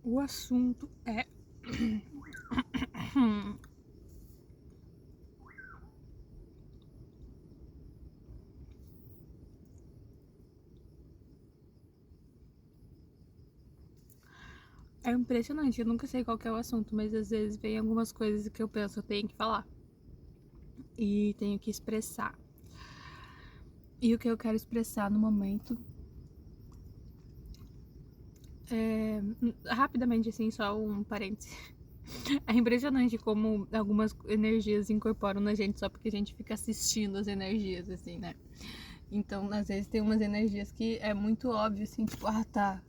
O assunto é é impressionante, eu nunca sei qual que é o assunto, mas às vezes vem algumas coisas que eu penso, eu tenho que falar e tenho que expressar. E o que eu quero expressar no momento é, rapidamente assim, só um parêntese. É impressionante como algumas energias incorporam na gente só porque a gente fica assistindo as energias, assim, né? Então, às vezes tem umas energias que é muito óbvio, assim, tipo, ah, tá,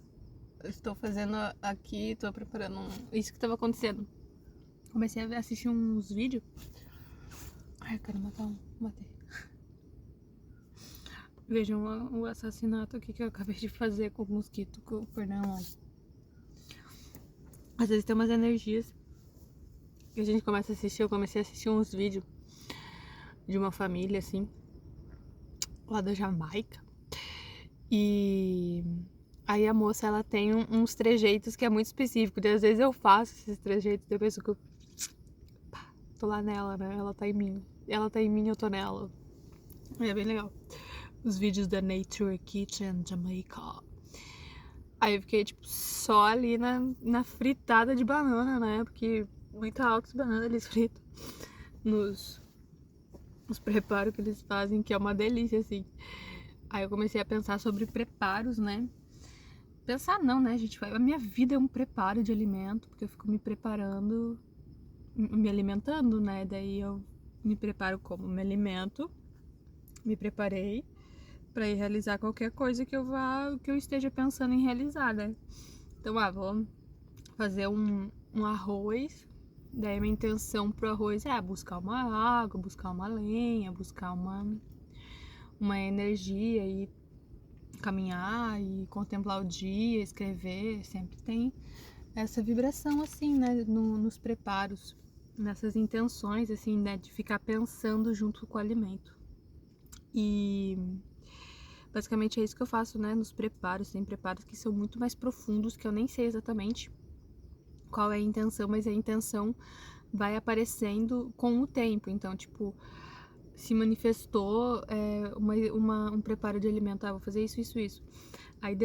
eu estou fazendo aqui, estou preparando isso que estava acontecendo. Comecei a assistir uns vídeos. Ai, eu quero matar um. Matei. Vejam o assassinato aqui que eu acabei de fazer com o mosquito, com o pernilongo. Às vezes tem umas energias que a gente começa a assistir. Eu comecei a assistir uns vídeos de uma família, assim, lá da Jamaica. E aí a moça, ela tem uns trejeitos que é muito específico. E às vezes eu faço esses trejeitos, depois que eu tô lá nela, né? Ela tá em mim. Ela tá em mim, eu tô nela. É bem legal. Os vídeos da Nature Kitchen Jamaica. Aí eu fiquei, tipo, só ali na fritada de banana, né? Porque muita alta banana eles fritam nos preparos que eles fazem, que é uma delícia, assim. Aí eu comecei a pensar sobre preparos, né? Pensar não, né, gente? A minha vida é um preparo de alimento, porque eu fico me preparando, me alimentando, né? Daí eu me preparo como me alimento, me preparei para ir realizar qualquer coisa que eu esteja pensando em realizar, né? Então, vou fazer um arroz. Daí a minha intenção pro arroz é buscar uma água, buscar uma lenha, buscar uma energia e caminhar e contemplar o dia, escrever. Sempre tem essa vibração assim, né, nos preparos, nessas intenções assim, né, de ficar pensando junto com o alimento. E basicamente é isso que eu faço, né, nos preparos. Tem preparos que são muito mais profundos, que eu nem sei exatamente qual é a intenção, mas a intenção vai aparecendo com o tempo. Então, tipo, se manifestou um preparo de alimento, vou fazer isso, isso, isso. Aí,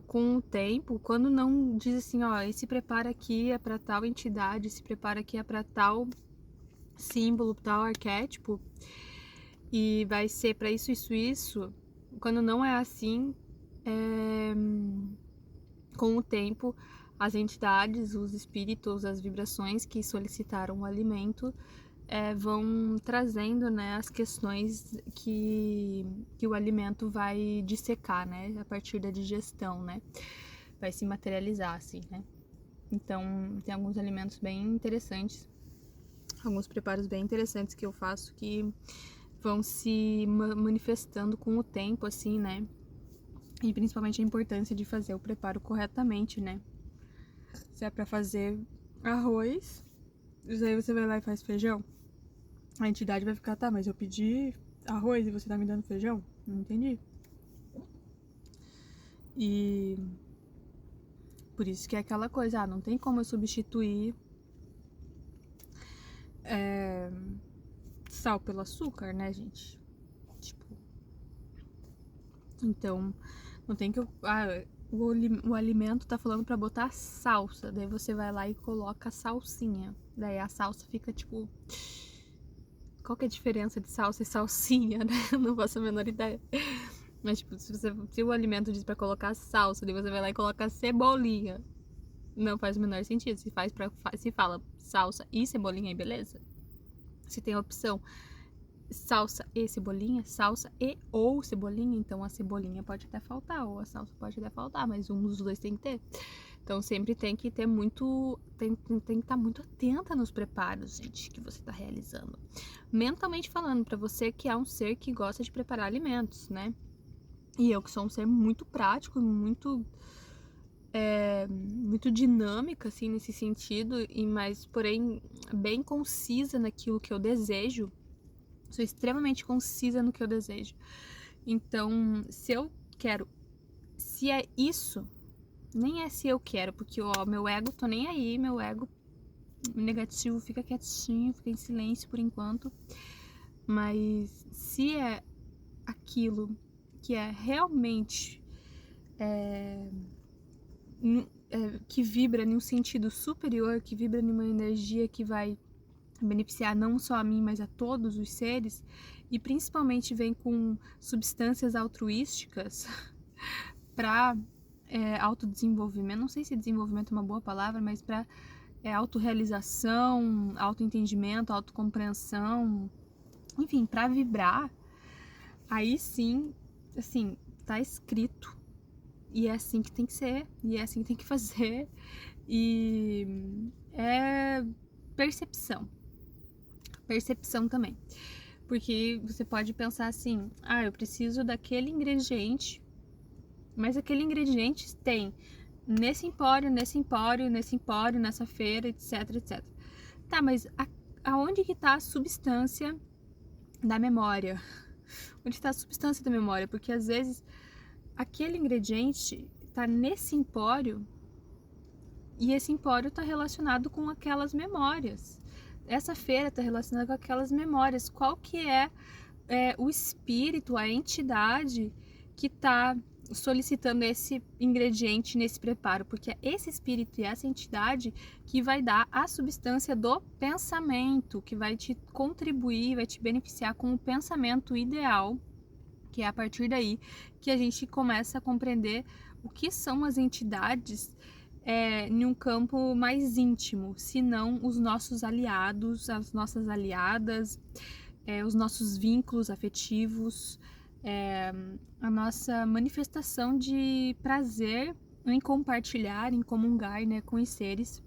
com o tempo, quando não diz assim, ó, esse preparo aqui é para tal entidade, esse preparo aqui é para tal símbolo, tal arquétipo, e vai ser para isso, isso, isso. Quando não é assim, com o tempo, as entidades, os espíritos, as vibrações que solicitaram o alimento vão trazendo, né, as questões que o alimento vai dissecar, né, a partir da digestão, né, vai se materializar, assim, né. Então, tem alguns alimentos bem interessantes, alguns preparos bem interessantes que eu faço que vão se manifestando com o tempo, assim, né, e principalmente a importância de fazer o preparo corretamente, né. Se é pra fazer arroz, aí você vai lá e faz feijão, a entidade vai ficar, tá, mas eu pedi arroz e você tá me dando feijão? Não entendi. E por isso que é aquela coisa, não tem como eu substituir sal pelo açúcar, né, gente? Tipo, então, não tem que o alimento tá falando pra botar salsa, daí você vai lá e coloca a salsinha. Daí a salsa fica tipo, qual que é a diferença de salsa e salsinha, né? Não faço a menor ideia. Mas, tipo, se o alimento diz pra colocar salsa, daí você vai lá e coloca cebolinha. Não faz o menor sentido. Se fala salsa e cebolinha, aí beleza. Se tem a opção salsa e cebolinha, salsa e ou cebolinha, então a cebolinha pode até faltar, ou a salsa pode até faltar, mas um dos dois tem que ter. Então sempre tem que ter muito. Tem que estar muito atenta nos preparos, gente, que você está realizando. Mentalmente falando, para você que é um ser que gosta de preparar alimentos, né? E eu que sou um ser muito prático, muito dinâmica, assim, nesse sentido, mas porém bem concisa naquilo que eu desejo. Sou extremamente concisa no que eu desejo. Então, se eu quero, se é isso, Nem é se eu quero, porque ó, meu ego, tô nem aí, meu ego negativo fica quietinho, fica em silêncio por enquanto. Mas se é aquilo que é realmente que vibra em um sentido superior, que vibra em uma energia que vai beneficiar não só a mim, mas a todos os seres, e principalmente vem com substâncias altruísticas para autodesenvolvimento, não sei se desenvolvimento é uma boa palavra, mas para autorrealização, autoentendimento, autocompreensão, enfim, para vibrar, aí sim, assim, tá escrito, e é assim que tem que ser, e é assim que tem que fazer, e é percepção também. Porque você pode pensar assim, eu preciso daquele ingrediente, mas aquele ingrediente tem nesse empório, nessa feira, etc, etc. Tá, mas aonde que tá a substância da memória? Onde está a substância da memória? Porque às vezes aquele ingrediente tá nesse empório e esse empório tá relacionado com aquelas memórias. Essa feira está relacionada com aquelas memórias. Qual que é o espírito, a entidade que está solicitando esse ingrediente nesse preparo? Porque é esse espírito e essa entidade que vai dar a substância do pensamento, que vai te contribuir, vai te beneficiar com o pensamento ideal, que é a partir daí que a gente começa a compreender o que são as entidades em um campo mais íntimo, se não os nossos aliados, as nossas aliadas, os nossos vínculos afetivos, a nossa manifestação de prazer em compartilhar, em comungar, né, com os seres,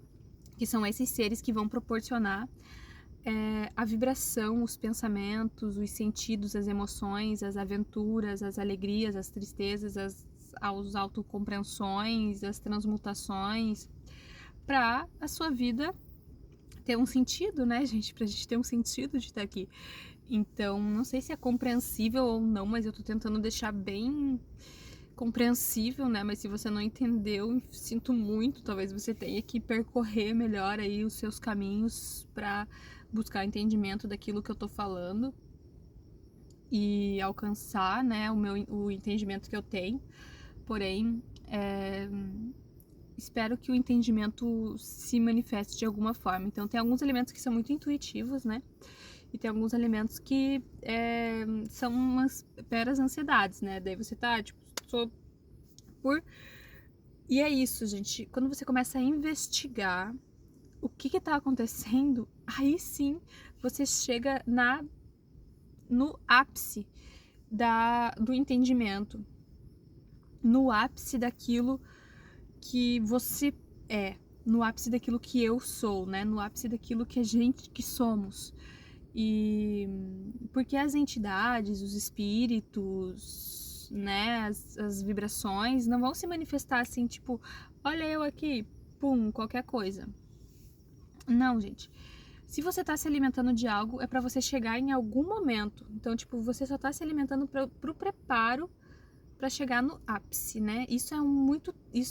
que são esses seres que vão proporcionar a vibração, os pensamentos, os sentidos, as emoções, as aventuras, as alegrias, as tristezas, as autocompreensões, as transmutações, para a sua vida ter um sentido, né, gente? Pra gente ter um sentido de estar aqui. Então, não sei se é compreensível ou não, mas eu tô tentando deixar bem compreensível, né? Mas se você não entendeu, sinto muito, talvez você tenha que percorrer melhor aí os seus caminhos para buscar entendimento daquilo que eu tô falando e alcançar, né, o entendimento que eu tenho. Porém, espero que o entendimento se manifeste de alguma forma. Então, tem alguns elementos que são muito intuitivos, né? E tem alguns elementos que são umas meras ansiedades, né? Daí você tá, tipo, E é isso, gente. Quando você começa a investigar o que tá acontecendo, aí sim você chega no ápice do entendimento, no ápice daquilo que você é, no ápice daquilo que eu sou, né? No ápice daquilo que a gente que somos. E porque as entidades, os espíritos, né, as vibrações não vão se manifestar assim, tipo, olha eu aqui, pum, qualquer coisa. Não, gente. Se você tá se alimentando de algo, é para você chegar em algum momento. Então, tipo, você só tá se alimentando pro preparo para chegar no ápice, né? Isso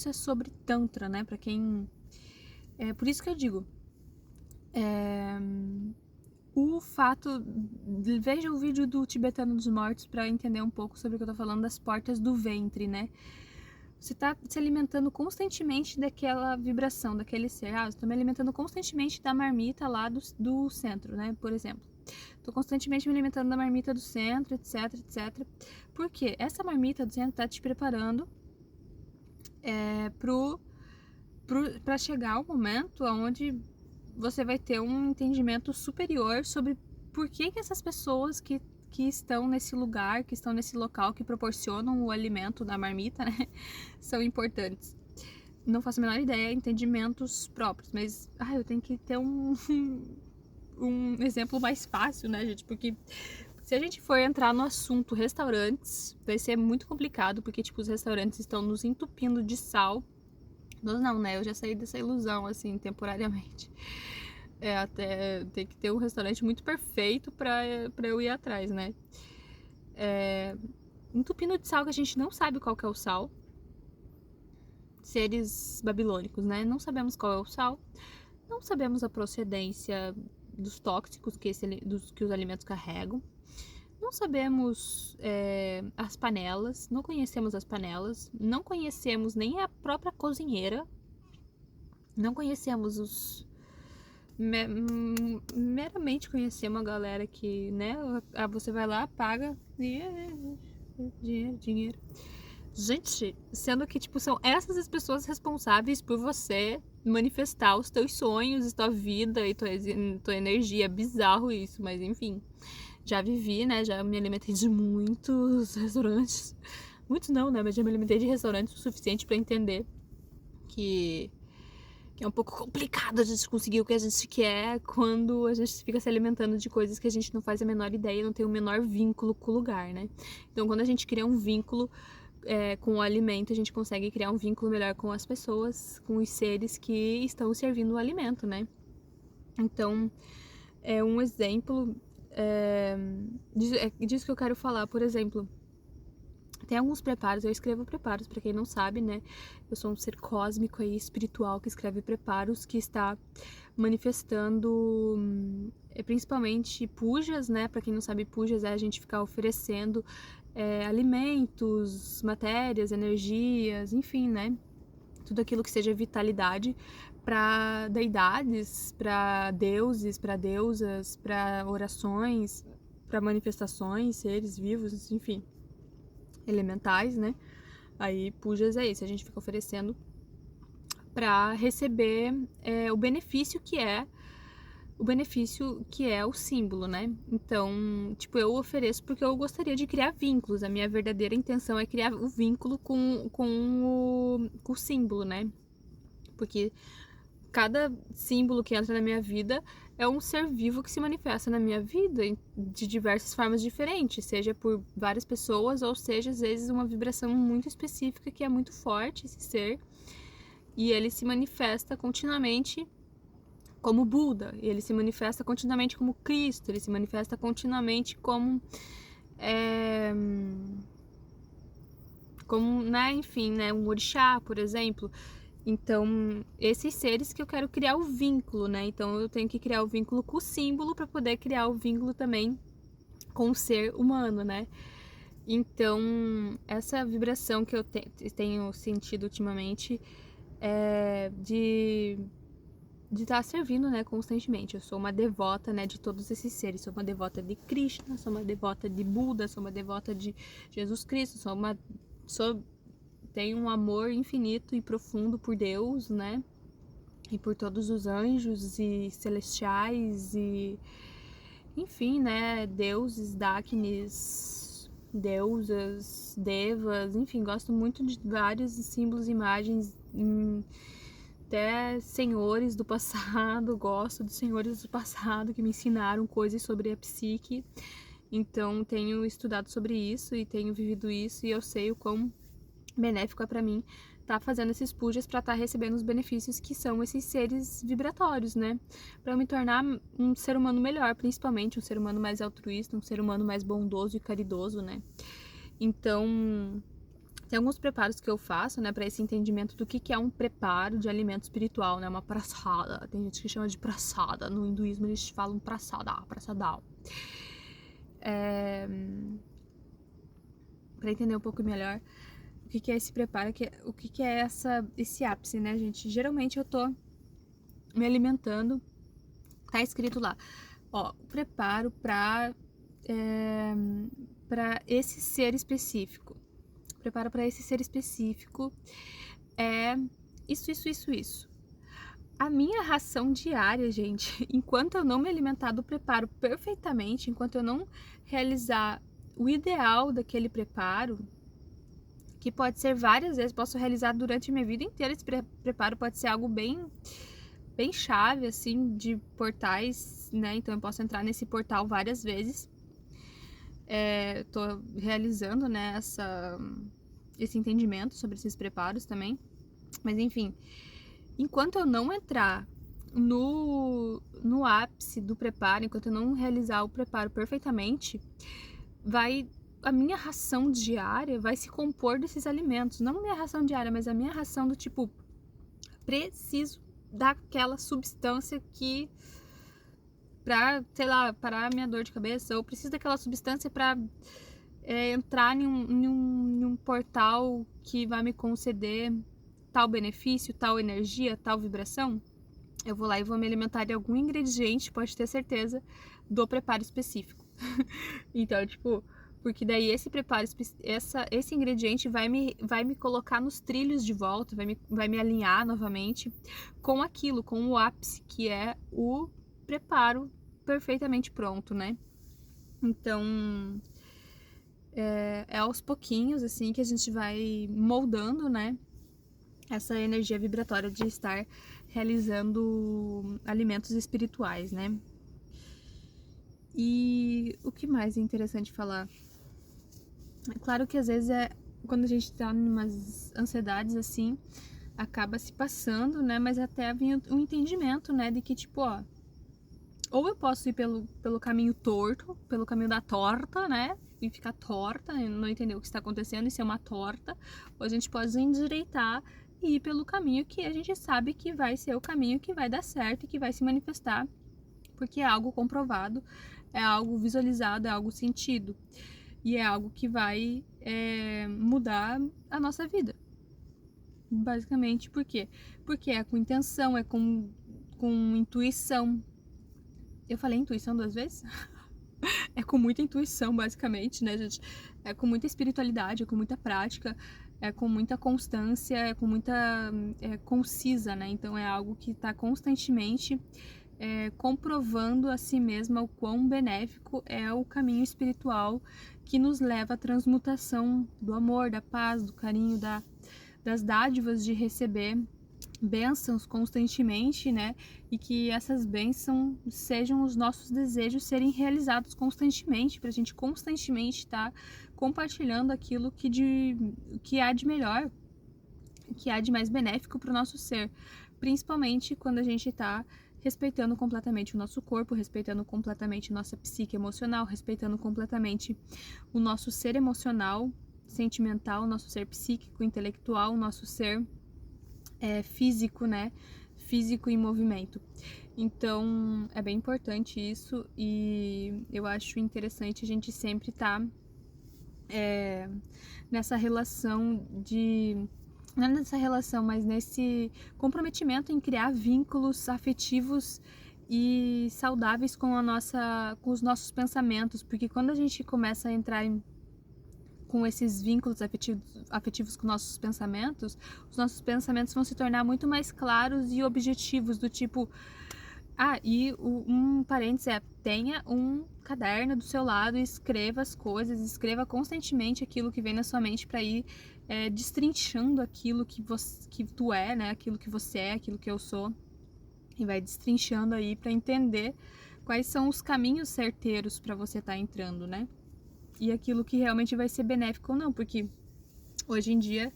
é sobre tantra, né? Para quem por isso que eu digo, o fato, veja o vídeo do Tibetano dos Mortos para entender um pouco sobre o que eu tô falando das portas do ventre, né? Você tá se alimentando constantemente daquela vibração, daquele ser. Eu tô me alimentando constantemente da marmita lá do centro, né? Por exemplo. Tô constantemente me alimentando da marmita do centro, etc, etc. Por quê? Essa marmita do centro tá te preparando para chegar ao momento onde você vai ter um entendimento superior sobre por que essas pessoas que estão nesse lugar, que estão nesse local, que proporcionam o alimento da marmita, né, são importantes. Não faço a menor ideia, entendimentos próprios, mas eu tenho que ter um exemplo mais fácil, né, gente? Porque se a gente for entrar no assunto restaurantes, vai ser muito complicado, porque, tipo, os restaurantes estão nos entupindo de sal. Nós não, né? Eu já saí dessa ilusão, assim, temporariamente. Até tem que ter um restaurante muito perfeito pra eu ir atrás, né? Entupindo de sal que a gente não sabe qual que é o sal. seres babilônicos, né? Não sabemos qual é o sal, não sabemos a procedência dos tóxicos que os alimentos carregam, não sabemos as panelas, não conhecemos as panelas, não conhecemos nem a própria cozinheira, não conhecemos meramente conhecemos a galera que, né, você vai lá, paga, dinheiro. Gente, sendo que, tipo, são essas as pessoas responsáveis por você manifestar os teus sonhos, tua vida e tua energia. É bizarro isso, mas enfim. Já vivi, né? Já me alimentei de muitos restaurantes. Muitos não, né? Mas já me alimentei de restaurantes o suficiente pra entender que é um pouco complicado a gente conseguir o que a gente quer quando a gente fica se alimentando de coisas que a gente não faz a menor ideia, não tem o menor vínculo com o lugar, né? Então, quando a gente cria um vínculo com o alimento, a gente consegue criar um vínculo melhor com as pessoas, com os seres que estão servindo o alimento, né? Então, é um exemplo disso que eu quero falar. Por exemplo, tem alguns preparos, eu escrevo preparos, pra quem não sabe, né? Eu sou um ser cósmico aí, espiritual, que escreve preparos, que está manifestando principalmente pujas, né? Pra quem não sabe, pujas é a gente ficar oferecendo alimentos, matérias, energias, enfim, né? Tudo aquilo que seja vitalidade para deidades, para deuses, para deusas, para orações, para manifestações, seres vivos, enfim, elementais, né? Aí pujas é isso, a gente fica oferecendo para receber o benefício que é o símbolo, né? Então, tipo, eu ofereço porque eu gostaria de criar vínculos. A minha verdadeira intenção é criar o vínculo com o símbolo, né? Porque cada símbolo que entra na minha vida é um ser vivo que se manifesta na minha vida de diversas formas diferentes, seja por várias pessoas ou seja, às vezes, uma vibração muito específica que é muito forte, esse ser, e ele se manifesta continuamente como Buda, ele se manifesta continuamente como Cristo, ele se manifesta continuamente como né, enfim, né, um orixá, por exemplo. Então, esses seres que eu quero criar o vínculo, né? Então, eu tenho que criar o vínculo com o símbolo para poder criar o vínculo também com o ser humano, né? Então, essa vibração que eu tenho sentido ultimamente é de estar servindo, né, constantemente. Eu sou uma devota, né, de todos esses seres. Sou uma devota de Krishna, sou uma devota de Buda, sou uma devota de Jesus Cristo, tenho um amor infinito e profundo por Deus, né, e por todos os anjos e celestiais e, enfim, né, deuses, Daknis, deusas, devas, enfim, gosto muito de vários símbolos, imagens, até senhores do passado, gosto dos senhores do passado que me ensinaram coisas sobre a psique, então tenho estudado sobre isso e tenho vivido isso e eu sei o quão benéfico é pra mim tá fazendo esses pujas para estar recebendo os benefícios que são esses seres vibratórios, né? Para eu me tornar um ser humano melhor, principalmente um ser humano mais altruísta, um ser humano mais bondoso e caridoso, né? Então, tem alguns preparos que eu faço, né, para esse entendimento do que é um preparo de alimento espiritual, né, uma prasada. Tem gente que chama de prasada, no hinduísmo eles falam prasadal. Para entender um pouco melhor o que é esse preparo, o que é esse ápice, né, gente? Geralmente eu tô me alimentando, tá escrito lá, ó, preparo para esse ser específico. Preparo para esse ser específico é isso. A minha ração diária, gente, enquanto eu não me alimentar do preparo perfeitamente, enquanto eu não realizar o ideal daquele preparo, que pode ser várias vezes, posso realizar durante a minha vida inteira. Esse preparo pode ser algo bem chave, assim, de portais, né? Então eu posso entrar nesse portal várias vezes. Tô realizando, né, esse entendimento sobre esses preparos também. Mas enfim, enquanto eu não entrar no ápice do preparo, enquanto eu não realizar o preparo perfeitamente, vai a minha ração diária vai se compor desses alimentos. Não a minha ração diária, mas a minha ração do tipo, preciso daquela substância que pra, sei lá, parar a minha dor de cabeça, ou preciso daquela substância pra entrar em um portal que vai me conceder tal benefício, tal energia, tal vibração. Eu vou lá e vou me alimentar de algum ingrediente, pode ter certeza, do preparo específico. Então, tipo, porque daí esse preparo, esse ingrediente vai me colocar nos trilhos de volta, vai me alinhar novamente com aquilo, com o ápice, que é o preparo perfeitamente pronto, né? Então, é aos pouquinhos, assim, que a gente vai moldando, né? Essa energia vibratória de estar realizando alimentos espirituais, né? E o que mais é interessante falar? É claro que às vezes quando a gente tá em umas ansiedades assim, acaba se passando, né? Mas até vem um entendimento, né? De que, tipo, ó, ou eu posso ir pelo caminho torto, pelo caminho da torta, né? E ficar torta, não entender o que está acontecendo e ser uma torta, ou a gente pode endireitar e ir pelo caminho que a gente sabe que vai ser o caminho que vai dar certo e que vai se manifestar, porque é algo comprovado, é algo visualizado, é algo sentido. E é algo que vai mudar a nossa vida. Basicamente, por quê? Porque é com intenção, é com intuição. Eu falei intuição 2 vezes? É com muita intuição, basicamente, né, gente? É com muita espiritualidade, é com muita prática, é com muita constância, é com muita concisa, né? Então é algo que está constantemente comprovando a si mesma o quão benéfico é o caminho espiritual que nos leva à transmutação do amor, da paz, do carinho, das dádivas de receber bênçãos constantemente, né? E que essas bênçãos sejam os nossos desejos serem realizados constantemente, para a gente constantemente estar compartilhando aquilo que há de melhor, que há de mais benéfico para o nosso ser, principalmente quando a gente está respeitando completamente o nosso corpo, respeitando completamente nossa psique emocional, respeitando completamente o nosso ser emocional, sentimental, nosso ser psíquico, intelectual, nosso ser físico, né? Físico em movimento. Então, é bem importante isso e eu acho interessante a gente sempre estar nessa relação não nessa relação, mas nesse comprometimento em criar vínculos afetivos e saudáveis com com os nossos pensamentos, porque quando a gente começa a entrar com esses vínculos afetivos com nossos pensamentos, os nossos pensamentos vão se tornar muito mais claros e objetivos, do tipo, e um parênteses tenha um caderno do seu lado e escreva as coisas, escreva constantemente aquilo que vem na sua mente para ir destrinchando aquilo que tu é, né? Aquilo que você é, aquilo que eu sou, e vai destrinchando aí para entender quais são os caminhos certeiros para você estar entrando, né? E aquilo que realmente vai ser benéfico ou não, porque hoje em dia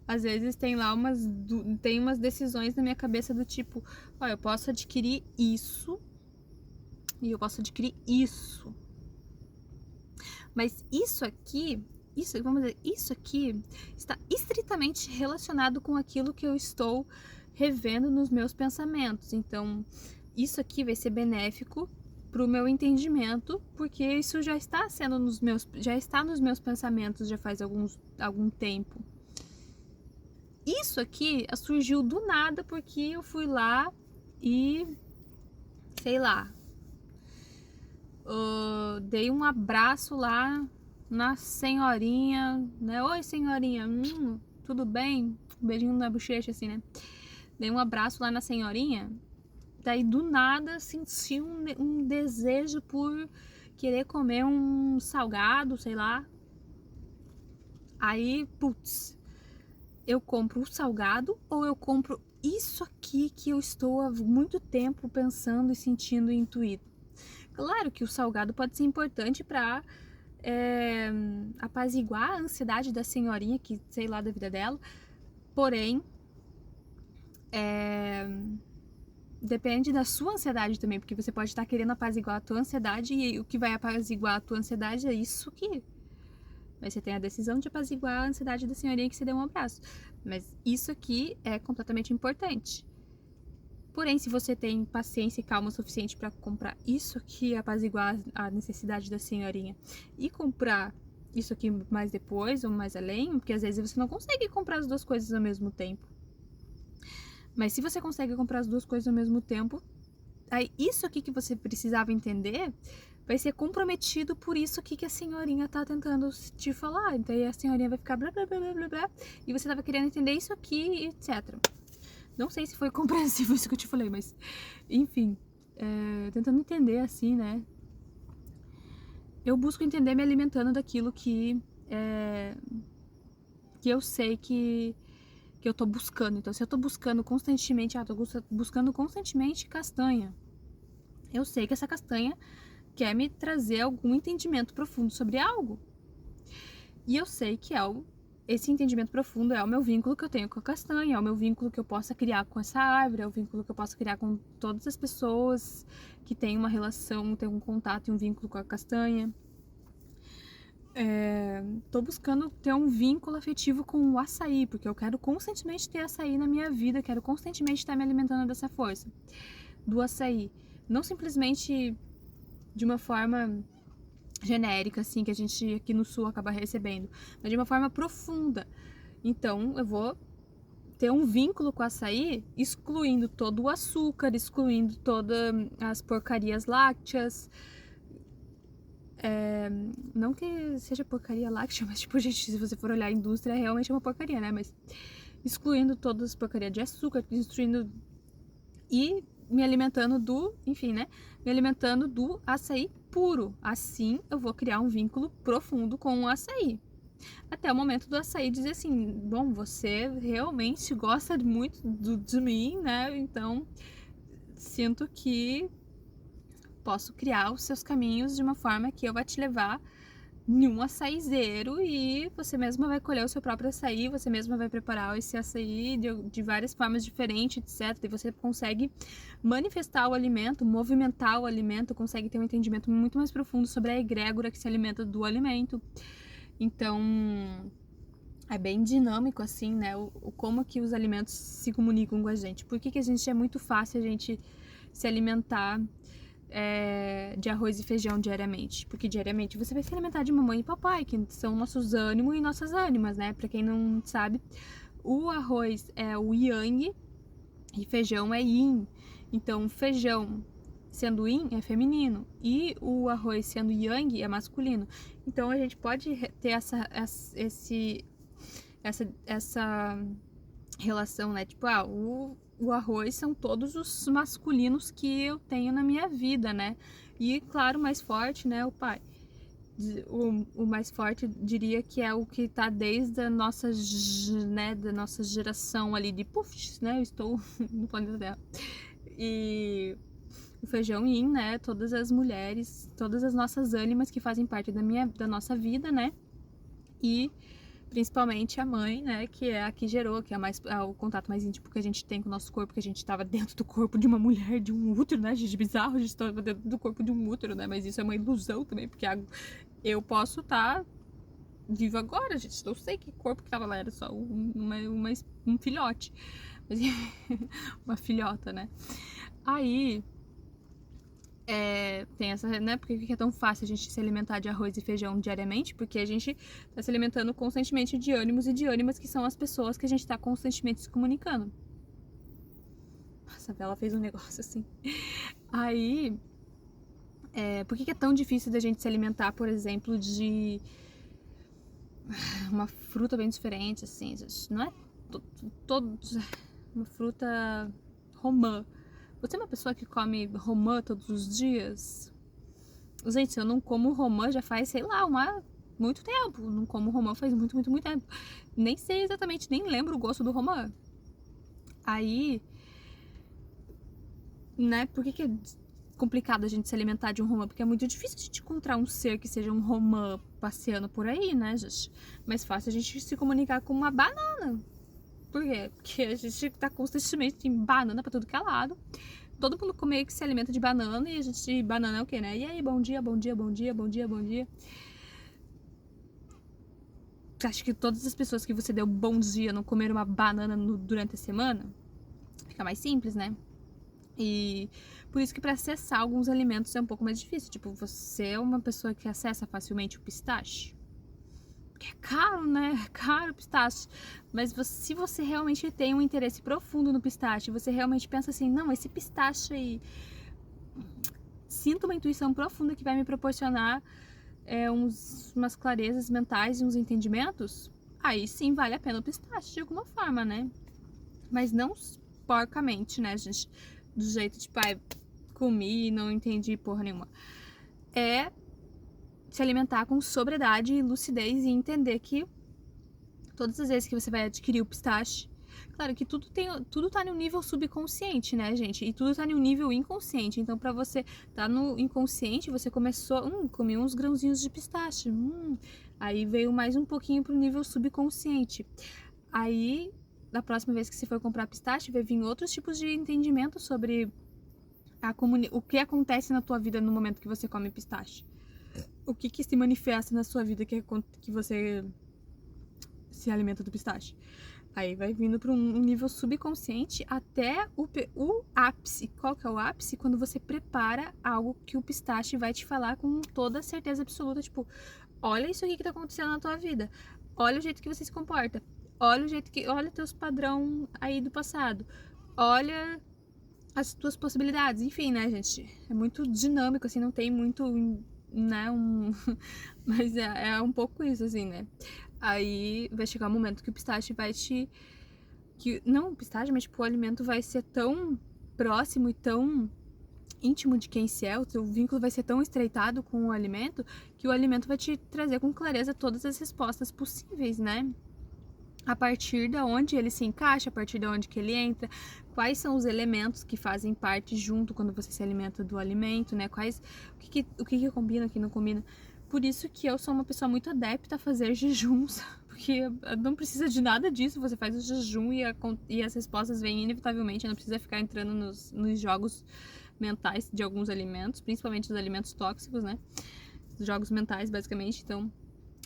às vezes tem lá umas decisões na minha cabeça do tipo, eu posso adquirir isso e eu posso adquirir isso. Mas vamos dizer, isso aqui está estritamente relacionado com aquilo que eu estou revendo nos meus pensamentos. Então, isso aqui vai ser benéfico para o meu entendimento, porque isso já está nos meus pensamentos já faz algum tempo. Isso aqui surgiu do nada porque eu fui lá e, sei lá, dei um abraço lá na senhorinha, né? Oi, senhorinha, tudo bem? Um beijinho na bochecha, assim, né? Dei um abraço lá na senhorinha, daí do nada senti um desejo por querer comer um salgado, sei lá. Aí, putz, eu compro o salgado ou eu compro isso aqui que eu estou há muito tempo pensando e sentindo e intuindo? Claro que o salgado pode ser importante para apaziguar a ansiedade da senhorinha, que sei lá da vida dela, porém depende da sua ansiedade também, porque você pode estar querendo apaziguar a tua ansiedade e o que vai apaziguar a tua ansiedade é isso aqui. Mas você tem a decisão de apaziguar a ansiedade da senhorinha que você deu um abraço. Mas isso aqui é completamente importante. Porém, se você tem paciência e calma suficiente para comprar isso aqui, apaziguar a necessidade da senhorinha, e comprar isso aqui mais depois ou mais além, porque às vezes você não consegue comprar as duas coisas ao mesmo tempo. Mas se você consegue comprar as duas coisas ao mesmo tempo, aí isso aqui que você precisava entender vai ser comprometido por isso aqui que a senhorinha tá tentando te falar. Então aí a senhorinha vai ficar blá blá blá blá blá, e você tava querendo entender isso aqui, etc. Não sei se foi compreensível isso que eu te falei, mas enfim, tentando entender assim, né? Eu busco entender me alimentando daquilo que eu sei que eu tô buscando. Então, se eu tô buscando constantemente, tô buscando constantemente castanha, eu sei que essa castanha quer me trazer algum entendimento profundo sobre algo. E eu sei que esse entendimento profundo é o meu vínculo que eu tenho com a castanha, é o meu vínculo que eu possa criar com essa árvore, é o vínculo que eu possa criar com todas as pessoas que têm uma relação, têm um contato e um vínculo com a castanha. Tô buscando ter um vínculo afetivo com o açaí, porque eu quero constantemente ter açaí na minha vida, quero constantemente estar me alimentando dessa força do açaí. Não simplesmente de uma forma genérica, assim, que a gente aqui no sul acaba recebendo, mas de uma forma profunda. Então, eu vou ter um vínculo com o açaí, excluindo todo o açúcar, excluindo todas as porcarias lácteas. Não que seja porcaria láctea, mas tipo, gente, se você for olhar a indústria, realmente é uma porcaria, né? Mas excluindo todas as porcarias de açúcar, excluindo e me alimentando enfim, né? Me alimentando do açaí puro. Assim, eu vou criar um vínculo profundo com o açaí. Até o momento do açaí dizer assim, bom, você realmente gosta muito de mim, né? Então, sinto que posso criar os seus caminhos de uma forma que eu vou te levar em um açaizeiro e você mesma vai colher o seu próprio açaí, você mesma vai preparar esse açaí de várias formas diferentes, etc. E você consegue manifestar o alimento, movimentar o alimento, consegue ter um entendimento muito mais profundo sobre a egrégora que se alimenta do alimento. Então, é bem dinâmico, assim, né? Como que os alimentos se comunicam com a gente. Por que a gente é muito fácil a gente se alimentar de arroz e feijão diariamente? Porque diariamente você vai se alimentar de mamãe e papai, que são nossos ânimos e nossas ânimas, né? Pra quem não sabe, o arroz é o yang e feijão é yin. Então, feijão sendo yin é feminino e o arroz sendo yang é masculino. Então, a gente pode ter essa relação, né? Tipo, o arroz são todos os masculinos que eu tenho na minha vida, né? E, claro, o mais forte, né? O pai. O mais forte, diria que é o que tá desde a nossa, né? Da nossa geração ali de puffs, né? Eu estou no planeta Terra. E o feijão yin, né? Todas as mulheres, todas as nossas ânimas que fazem parte da nossa vida, né? E principalmente a mãe, né, que é a que gerou, que é o contato mais íntimo que a gente tem com o nosso corpo, que a gente estava dentro do corpo de uma mulher, de um útero, né, gente, bizarro, a gente estava dentro do corpo de um útero, né, mas isso é uma ilusão também, porque eu posso estar viva agora, gente, não sei que corpo que tava lá, era só um filhote, mas, uma filhota, né. Aí tem essa, né? Por que é tão fácil a gente se alimentar de arroz e feijão diariamente? Porque a gente tá se alimentando constantemente de ânimos e de ânimas, que são as pessoas que a gente tá constantemente se comunicando. Nossa, a Bela fez um negócio assim. Aí, por que é tão difícil da gente se alimentar, por exemplo, de uma fruta bem diferente, assim? Não é uma fruta romã. Você é uma pessoa que come romã todos os dias? Gente, eu não como romã já faz, sei lá, muito tempo. Não como romã faz muito, muito, muito tempo. Nem sei exatamente, nem lembro o gosto do romã. Aí, né, por que é complicado a gente se alimentar de um romã? Porque é muito difícil a gente encontrar um ser que seja um romã passeando por aí, né, gente? Mais fácil a gente se comunicar com uma banana. Por quê? Porque a gente tá constantemente em banana pra tudo que é lado. Todo mundo meio que se alimenta de banana e a gente, banana é o quê, né? E aí, bom dia, bom dia, bom dia, bom dia, bom dia. Você acha que todas as pessoas que você deu bom dia não comeram uma banana durante a semana? Fica mais simples, né? E por isso que para acessar alguns alimentos é um pouco mais difícil. Tipo, você é uma pessoa que acessa facilmente o pistache? Porque é caro, né? É caro o pistache. Mas se você realmente tem um interesse profundo no pistache, você realmente pensa assim, não, esse pistache aí, sinto uma intuição profunda que vai me proporcionar umas clarezas mentais e uns entendimentos, aí sim vale a pena o pistache de alguma forma, né? Mas não porcamente, né, gente? Do jeito, tipo, comi e não entendi porra nenhuma. É se alimentar com sobriedade e lucidez e entender que todas as vezes que você vai adquirir o pistache, claro que tudo tá no nível subconsciente, né, gente? E tudo tá no nível inconsciente. Então, pra você tá no inconsciente, você começou, comi uns grãozinhos de pistache, aí veio mais um pouquinho pro nível subconsciente. Aí, da próxima vez que você for comprar pistache, vai vir outros tipos de entendimento sobre o que acontece na tua vida no momento que você come pistache. O que se manifesta na sua vida que você se alimenta do pistache. Aí vai vindo para um nível subconsciente até o ápice. Qual que é o ápice? Quando você prepara algo que o pistache vai te falar com toda certeza absoluta, tipo, olha isso aqui que tá acontecendo na tua vida. Olha o jeito que você se comporta. Olha teus padrão aí do passado. Olha as tuas possibilidades. Enfim, né, gente? É muito dinâmico, assim, não tem muito, né, mas é um pouco isso, assim, né? Aí vai chegar um momento que o pistache vai não o pistache, mas tipo, o alimento vai ser tão próximo e tão íntimo de quem se é, o seu vínculo vai ser tão estreitado com o alimento, que o alimento vai te trazer com clareza todas as respostas possíveis, né? A partir da onde ele se encaixa, a partir da onde que ele entra, quais são os elementos que fazem parte junto quando você se alimenta do alimento, né? O que combina, o que não combina. Por isso que eu sou uma pessoa muito adepta a fazer jejuns, porque não precisa de nada disso, você faz o jejum e as respostas vêm inevitavelmente, não precisa ficar entrando nos jogos mentais de alguns alimentos, principalmente os alimentos tóxicos, né? Os jogos mentais, basicamente, então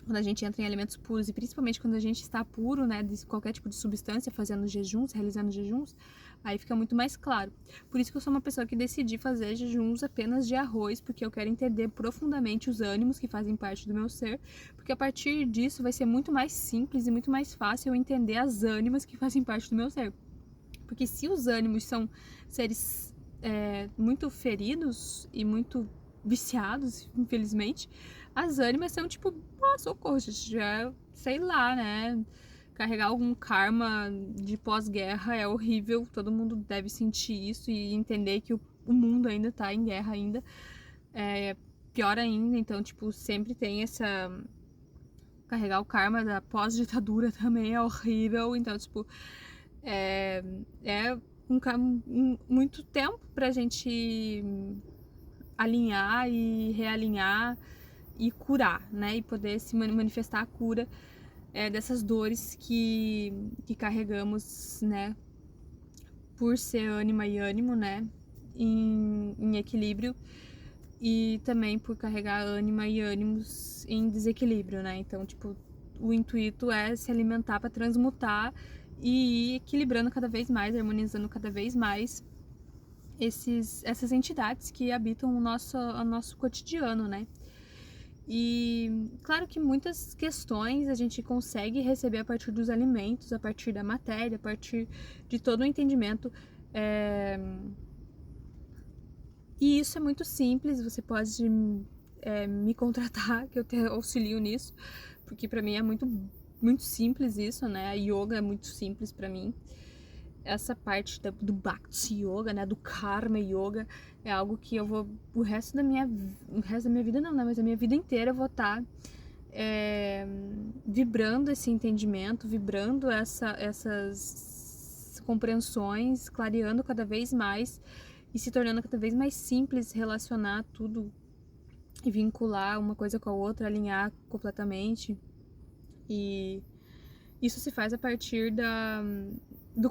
quando a gente entra em alimentos puros e principalmente quando a gente está puro, né, de qualquer tipo de substância, fazendo jejuns, realizando jejuns, aí fica muito mais claro. Por isso que eu sou uma pessoa que decidi fazer jejuns apenas de arroz, porque eu quero entender profundamente os ânimos que fazem parte do meu ser, porque a partir disso vai ser muito mais simples e muito mais fácil eu entender as ânimas que fazem parte do meu ser. Porque se os ânimos são seres muito feridos e muito viciados, infelizmente, as ânimas são tipo, socorro, gente, já sei lá, né? Carregar algum karma de pós-guerra é horrível, todo mundo deve sentir isso e entender que o mundo ainda tá em guerra ainda. É pior ainda, então, tipo, sempre tem essa. Carregar o karma da pós-ditadura também é horrível, então, tipo, é muito tempo pra gente alinhar e realinhar e curar, né? E poder se manifestar a cura dessas dores que carregamos, né? Por ser ânima e ânimo, né? Em equilíbrio e também por carregar ânima e ânimos em desequilíbrio, né? Então, tipo, o intuito é se alimentar para transmutar e ir equilibrando cada vez mais, harmonizando cada vez mais essas entidades que habitam o nosso cotidiano, né? E claro que muitas questões a gente consegue receber a partir dos alimentos, a partir da matéria, a partir de todo o entendimento. E isso é muito simples, você pode me contratar, que eu te auxilio nisso, porque pra mim é muito, muito simples isso, né? A yoga é muito simples pra mim. Essa parte do Bhakti Yoga, né, do Karma Yoga, é algo que eu vou, o resto da minha vida não, né, mas a minha vida inteira eu vou estar vibrando esse entendimento, vibrando essas compreensões, clareando cada vez mais e se tornando cada vez mais simples relacionar tudo e vincular uma coisa com a outra, alinhar completamente. E isso se faz a partir do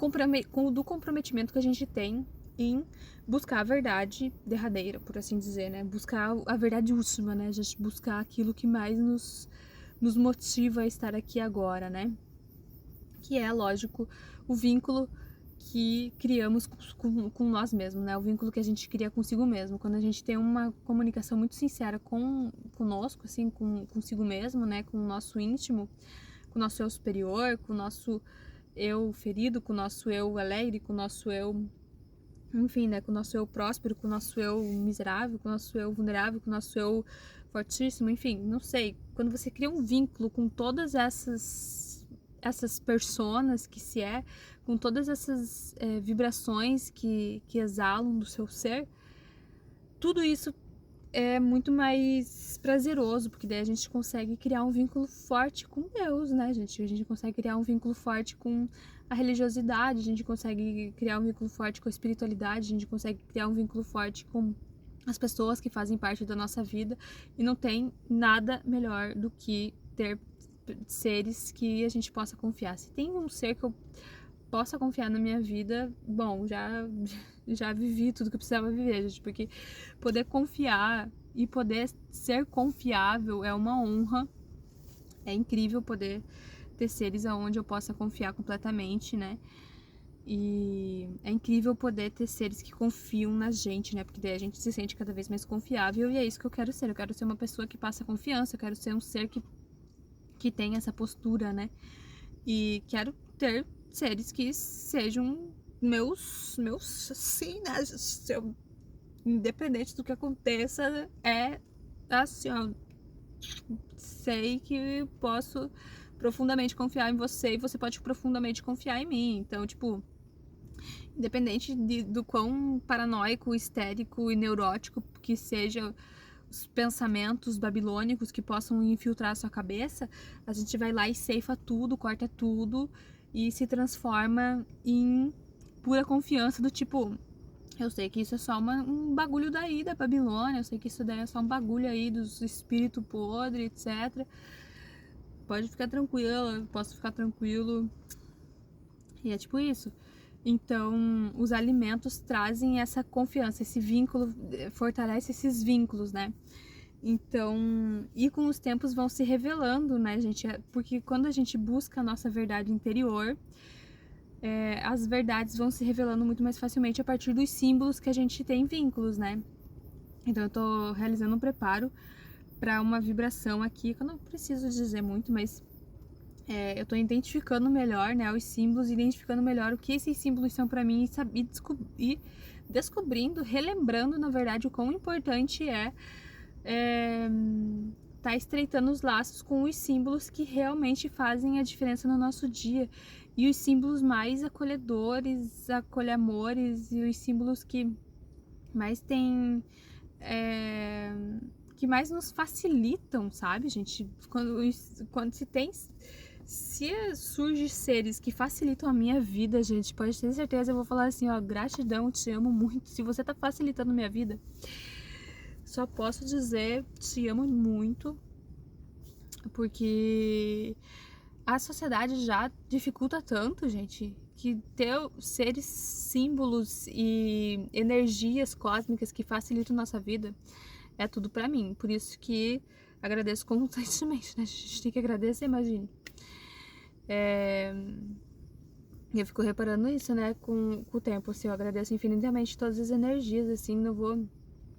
comprometimento que a gente tem em buscar a verdade derradeira, por assim dizer, né? Buscar a verdade última, né? A gente buscar aquilo que mais nos nos motiva a estar aqui agora, né? Que é, lógico, o vínculo que criamos com nós mesmos, né? O vínculo que a gente cria consigo mesmo. Quando a gente tem uma comunicação muito sincera conosco, assim, consigo mesmo, né? Com o nosso íntimo, com o nosso eu superior, com o nosso eu ferido, com o nosso eu alegre, com o nosso eu, enfim, né? Com o nosso eu próspero, com o nosso eu miserável, com o nosso eu vulnerável, com o nosso eu fortíssimo, enfim, não sei. Quando você cria um vínculo com todas essas personas que se é, com todas essas vibrações que exalam do seu ser, tudo isso é muito mais prazeroso, porque daí a gente consegue criar um vínculo forte com Deus, né, gente? A gente consegue criar um vínculo forte com a religiosidade, a gente consegue criar um vínculo forte com a espiritualidade, a gente consegue criar um vínculo forte com as pessoas que fazem parte da nossa vida, e não tem nada melhor do que ter seres que a gente possa confiar. Se tem um ser que eu possa confiar na minha vida, bom, já vivi tudo que eu precisava viver, gente, porque poder confiar e poder ser confiável é uma honra. É incrível poder ter seres aonde eu possa confiar completamente, né? E é incrível poder ter seres que confiam na gente, né? Porque daí a gente se sente cada vez mais confiável, e é isso que eu quero ser. Eu quero ser uma pessoa que passa confiança, eu quero ser um ser que tem essa postura, né? E quero ter seres que sejam meus sim, né? Independente do que aconteça, é assim, ó, sei que posso profundamente confiar em você e você pode profundamente confiar em mim. Então, tipo, independente do quão paranoico, histérico e neurótico que seja os pensamentos babilônicos que possam infiltrar a sua cabeça, a gente vai lá e ceifa tudo, corta tudo e se transforma em pura confiança do tipo, eu sei que isso é só um bagulho daí da Babilônia, eu sei que isso daí é só um bagulho aí dos espíritos podres, etc. Pode ficar tranquila, posso ficar tranquilo. E é tipo isso. Então, os alimentos trazem essa confiança, esse vínculo, fortalece esses vínculos, né? Então, e com os tempos vão se revelando, né, gente? Porque quando a gente busca a nossa verdade interior, as verdades vão se revelando muito mais facilmente a partir dos símbolos que a gente tem vínculos, né? Então, eu tô realizando um preparo para uma vibração aqui, que eu não preciso dizer muito, mas eu tô identificando melhor, né, os símbolos, identificando melhor o que esses símbolos são para mim e descobrindo, relembrando, na verdade, o quão importante tá estreitando os laços com os símbolos que realmente fazem a diferença no nosso dia, e os símbolos mais acolhedores, acolhamores, e os símbolos que mais têm que mais nos facilitam, sabe, gente? Quando se surge seres que facilitam a minha vida, gente, pode ter certeza, eu vou falar assim, ó, gratidão, te amo muito. Se você tá facilitando a minha vida, só posso dizer, te amo muito, porque a sociedade já dificulta tanto, gente, que ter seres, símbolos e energias cósmicas que facilitam nossa vida é tudo pra mim. Por isso que agradeço constantemente, né? A gente tem que agradecer, imagine. Eu fico reparando isso, né, com o tempo, assim, eu agradeço infinitamente todas as energias, assim, não vou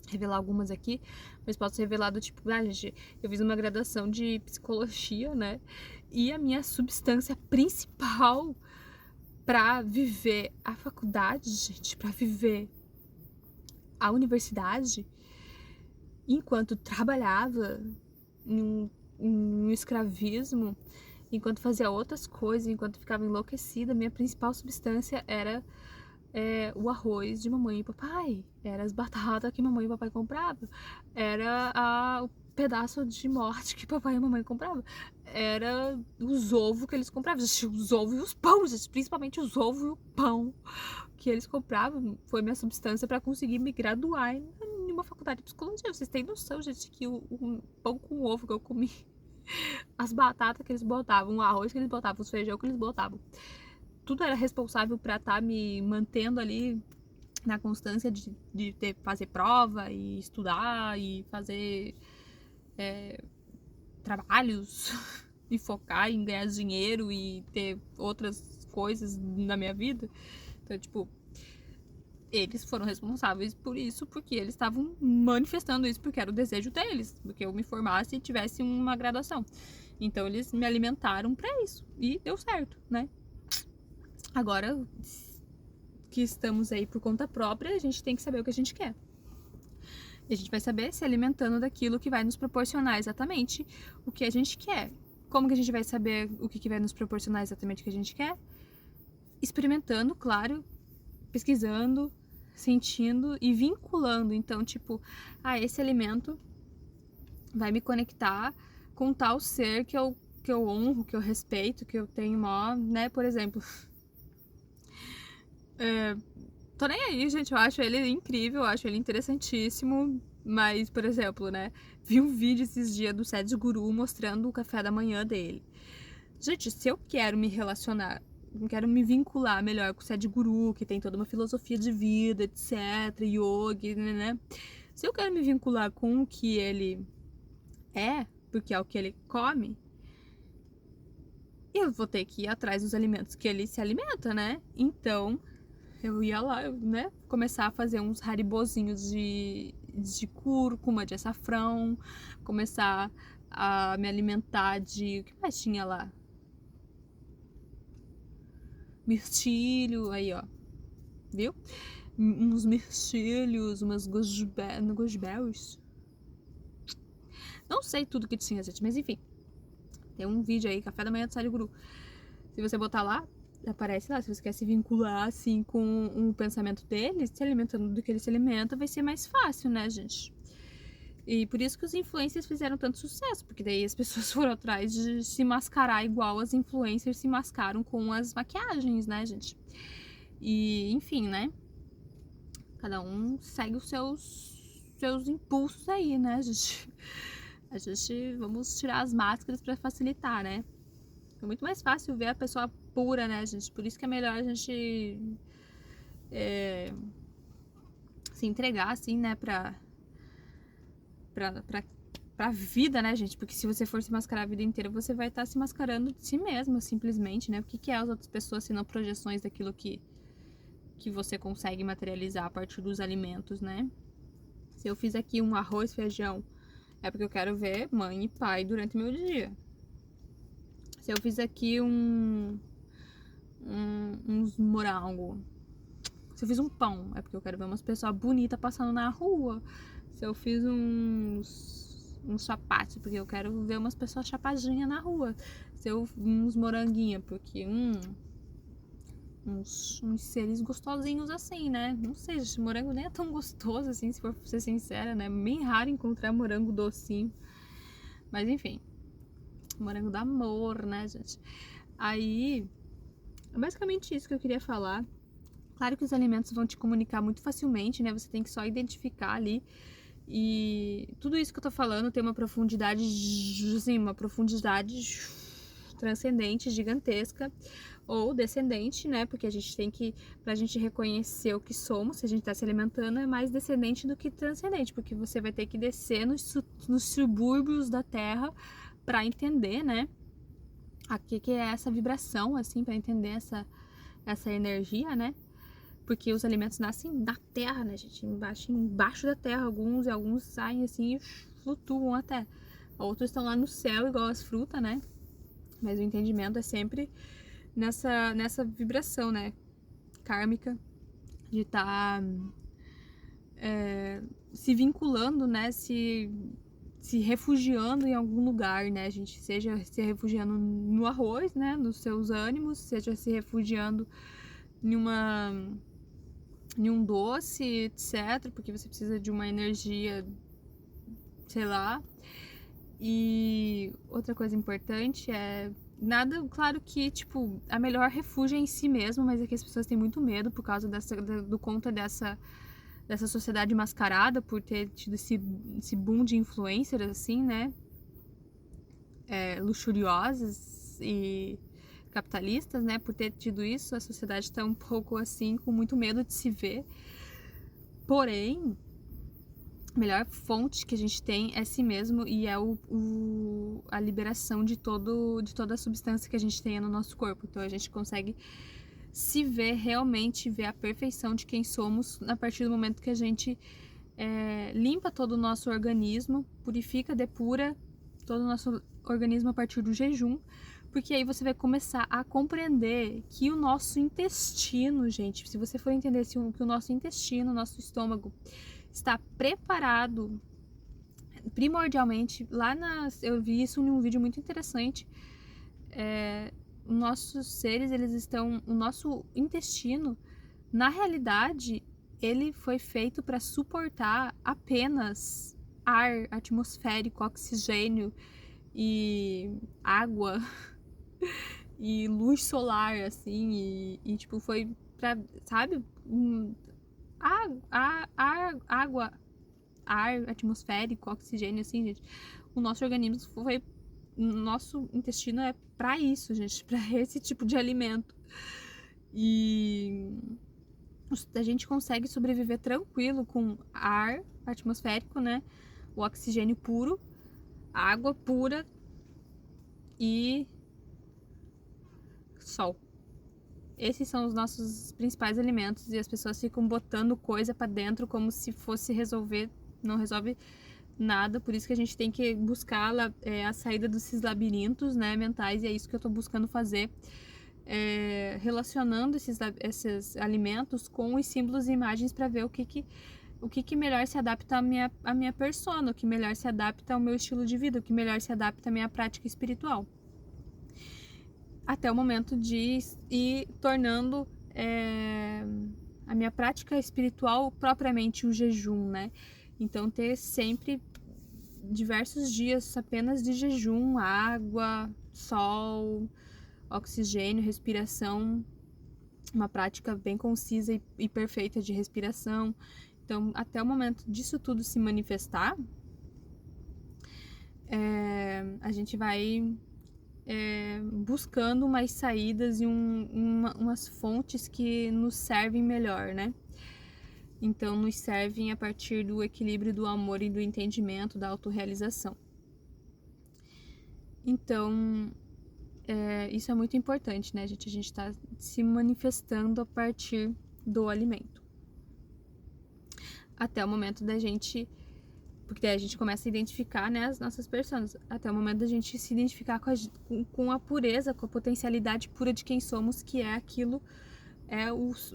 revelar algumas aqui, mas posso revelar do tipo, gente, eu fiz uma graduação de psicologia, né, e a minha substância principal pra viver a faculdade, gente, pra viver a universidade, enquanto trabalhava em um escravismo, enquanto fazia outras coisas, enquanto ficava enlouquecida, minha principal substância era o arroz de mamãe e papai, era as batatas que mamãe e papai compravam, era o pedaço de morte que papai e mamãe compravam, era os ovos que eles compravam, os ovos e os pães, principalmente os ovos e o pão que eles compravam, foi minha substância para conseguir me graduar em uma faculdade de psicologia. Vocês têm noção, gente, que o pão com ovo que eu comi, as batatas que eles botavam, o arroz que eles botavam, os feijão que eles botavam, tudo era responsável para estar me mantendo ali na constância de fazer prova e estudar e fazer trabalhos e focar em ganhar dinheiro e ter outras coisas na minha vida. Então, tipo, eles foram responsáveis por isso, porque eles estavam manifestando isso, porque era o desejo deles, porque eu me formasse e tivesse uma graduação. Então, eles me alimentaram pra isso, e deu certo, né? Agora que estamos aí por conta própria, a gente tem que saber o que a gente quer. E a gente vai saber se alimentando daquilo que vai nos proporcionar exatamente o que a gente quer. Como que a gente vai saber o que vai nos proporcionar exatamente o que a gente quer? Experimentando, claro, pesquisando, sentindo e vinculando. Então, tipo, esse alimento vai me conectar com tal ser que eu honro, que eu respeito, que eu tenho maior, né? Por exemplo, tô nem aí, gente, eu acho ele incrível, eu acho ele interessantíssimo, mas, por exemplo, né, vi um vídeo esses dias do Sadhguru mostrando o café da manhã dele. Gente, se eu quero me relacionar, quero me vincular melhor com o Sadhguru, que tem toda uma filosofia de vida, etc, yoga, né? Se eu quero me vincular com o que ele é, porque é o que ele come, eu vou ter que ir atrás dos alimentos que ele se alimenta, né? Então, eu ia lá, né, começar a fazer uns haribozinhos de cúrcuma, de açafrão, começar a me alimentar de... O que mais tinha lá? Mirtilho, aí ó, viu? Uns mirtilhos, umas gosbels. Não sei tudo que tinha, gente, mas enfim. Tem um vídeo aí, café da manhã do Sadhguru. Se você botar lá, aparece lá. Se você quer se vincular, assim, com o pensamento dele, se alimentando do que ele se alimenta, vai ser mais fácil, né, gente? E por isso que os influencers fizeram tanto sucesso, porque daí as pessoas foram atrás de se mascarar igual as influencers se mascaram com as maquiagens, né, gente? E, enfim, né? Cada um segue os seus impulsos aí, né, gente? A gente, vamos tirar as máscaras pra facilitar, né? É muito mais fácil ver a pessoa pura, né, gente? Por isso que é melhor a gente se entregar, assim, né, pra vida, né, gente? Porque se você for se mascarar a vida inteira, você vai estar se mascarando de si mesma, simplesmente, né? O que é as outras pessoas, se não projeções daquilo que você consegue materializar a partir dos alimentos, né? Se eu fiz aqui um arroz, feijão, é porque eu quero ver mãe e pai durante o meu dia. Se eu fiz aqui uns morango, se eu fiz um pão, é porque eu quero ver umas pessoas bonitas passando na rua. Se eu fiz uns sapatos, porque eu quero ver umas pessoas chapadinhas na rua. Se eu uns moranguinhos, porque uns seres gostosinhos assim, né? Não sei, esse morango nem é tão gostoso assim, se for ser sincera, né? Bem raro encontrar morango docinho. Mas enfim, morango do amor, né, gente? Aí, é basicamente isso que eu queria falar. Claro que os alimentos vão te comunicar muito facilmente, né? Você tem que só identificar ali. E tudo isso que eu tô falando tem uma profundidade, assim, uma profundidade transcendente, gigantesca, ou descendente, né? Porque a gente tem que, pra gente reconhecer o que somos, se a gente tá se alimentando, é mais descendente do que transcendente, porque você vai ter que descer nos subúrbios da Terra pra entender, né? Aqui que é essa vibração, assim, pra entender essa energia, né? Porque os alimentos nascem na terra, né, gente? Embaixo da terra, alguns saem assim e flutuam até. Outros estão lá no céu, igual as frutas, né? Mas o entendimento é sempre nessa vibração, né? Kármica, de estar se vinculando, né? Se refugiando em algum lugar, né, gente? Seja se refugiando no arroz, né? Nos seus ânimos, seja se refugiando em um doce, etc, porque você precisa de uma energia, sei lá. E outra coisa importante é nada, claro que, tipo, a melhor refúgio é em si mesmo, mas é que as pessoas têm muito medo por causa do conta dessa sociedade mascarada, por ter tido esse boom de influencers, assim, né, luxuriosas e capitalistas, né, por ter tido isso, a sociedade está um pouco assim, com muito medo de se ver. Porém, melhor fonte que a gente tem é si mesmo e é a liberação de toda a substância que a gente tem no nosso corpo. Então a gente consegue se ver realmente, ver a perfeição de quem somos a partir do momento que a gente limpa todo o nosso organismo, purifica, depura todo o nosso organismo a partir do jejum, porque aí você vai começar a compreender que o nosso intestino, gente, se você for entender que o nosso intestino, o nosso estômago está preparado primordialmente, eu vi isso em um vídeo muito interessante, nossos seres, o nosso intestino, na realidade, ele foi feito para suportar apenas ar atmosférico, oxigênio e água e luz solar, assim, e tipo, foi pra, sabe, água, ar atmosférico, oxigênio, assim, gente. O nosso organismo nosso intestino é pra isso, gente, pra esse tipo de alimento. E a gente consegue sobreviver tranquilo com ar atmosférico, né? O oxigênio puro, água pura e sol. Esses são os nossos principais alimentos e as pessoas ficam botando coisa pra dentro como se fosse resolver, não resolve nada, por isso que a gente tem que buscar a saída desses labirintos, né, mentais, e é isso que eu tô buscando fazer, relacionando esses alimentos com os símbolos e imagens para ver o que melhor se adapta à minha persona, o que melhor se adapta ao meu estilo de vida, o que melhor se adapta à minha prática espiritual. Até o momento de ir tornando a minha prática espiritual propriamente um jejum, né? Então ter sempre diversos dias apenas de jejum, água, sol, oxigênio, respiração, uma prática bem concisa e perfeita de respiração. Então, até o momento disso tudo se manifestar, a gente vai buscando umas saídas e umas fontes que nos servem melhor, né? Então, nos servem a partir do equilíbrio do amor e do entendimento, da autorrealização. Então, isso é muito importante, né, gente? A gente tá se manifestando a partir do alimento. Até o momento da gente... Porque daí a gente começa a identificar, né, as nossas personas. Até o momento da gente se identificar com a pureza, com a potencialidade pura de quem somos, que é aquilo,